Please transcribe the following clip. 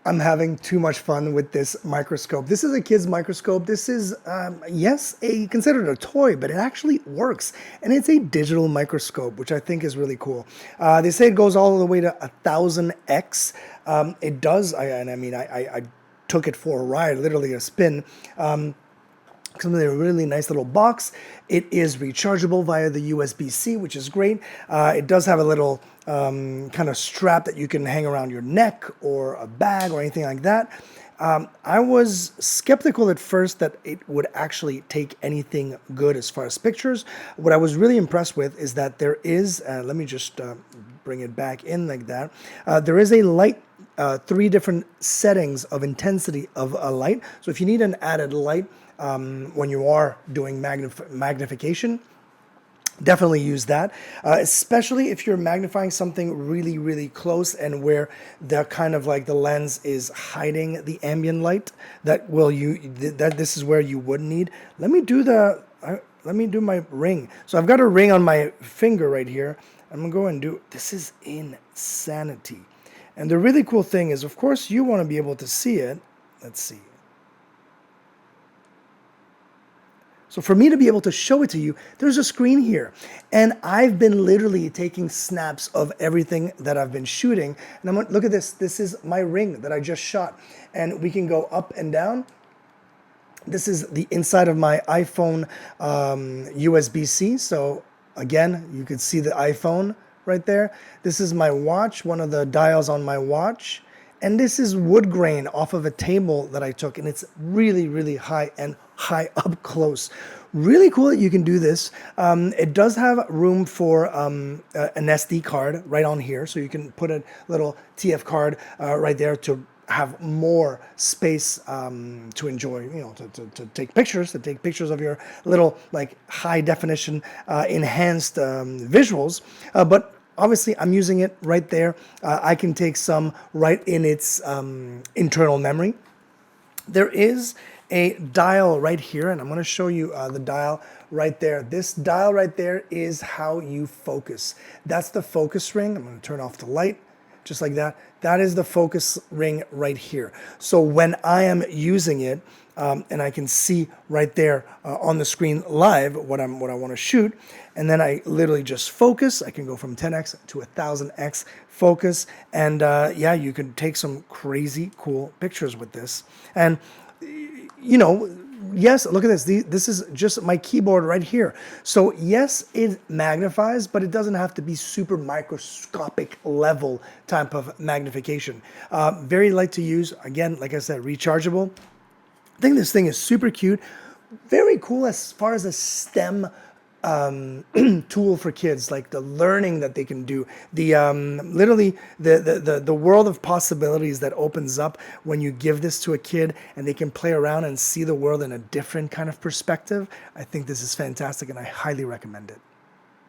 I'm having too much fun with this microscope. This is a kid's microscope. This is, yes, considered a toy, but it actually works. And it's a digital microscope, which I think is really cool. They say it goes all the way to 1000x. It does, I took it for a ride, literally a spin. Comes in a really nice little box. It is rechargeable via the USB-C, which is great. It does have a little kind of strap that you can hang around your neck or a bag or anything like that. I was skeptical at first that it would actually take anything good as far as pictures. What I was really impressed with is that there is, let me just bring it back in like that. There is a light, 3 different settings of intensity of a light. So if you need an added light, when you are doing magnification, definitely use that, especially if you're magnifying something really, really close and where the kind of like the lens is hiding the ambient light. This is where you would need. Let me do my ring. So I've got a ring on my finger right here. I'm gonna go and do. This is insanity. And the really cool thing is, of course, you want to be able to see it. Let's see. So for me to be able to show it to you, there's a screen here. And I've been literally taking snaps of everything that I've been shooting. And I'm going to look at this. This is my ring that I just shot. And we can go up and down. This is the inside of my iPhone USB-C. So again, you can see the iPhone right there. This is my watch, one of the dials on my watch. And this is wood grain off of a table that I took, and it's really, really high and high up close. Really cool that you can do this. It does have room for an SD card right on here, so you can put a little TF card right there to have more space to enjoy, to take pictures, of your little like high definition enhanced visuals. But obviously, I'm using it right there. I can take some right in its internal memory. There is a dial right here, and I'm going to show you the dial right there. This dial right there is how you focus. That's the focus ring. I'm going to turn off the light, just like that. That is the focus ring right here. So when I am using it, and I can see right there on the screen live what I want to shoot, and then I literally just focus. I can go from 10x to 1000x focus, and yeah, you can take some crazy cool pictures with this. And yes, look at this. This is just my keyboard right here. So yes, it magnifies, but it doesn't have to be super microscopic level type of magnification. Very light to use. Again, like I said, rechargeable. I think this thing is super cute, very cool as far as a STEM tool for kids, like the learning that they can do, the literally the world of possibilities that opens up when you give this to a kid and they can play around and see the world in a different kind of perspective. I think this is fantastic, and I highly recommend it.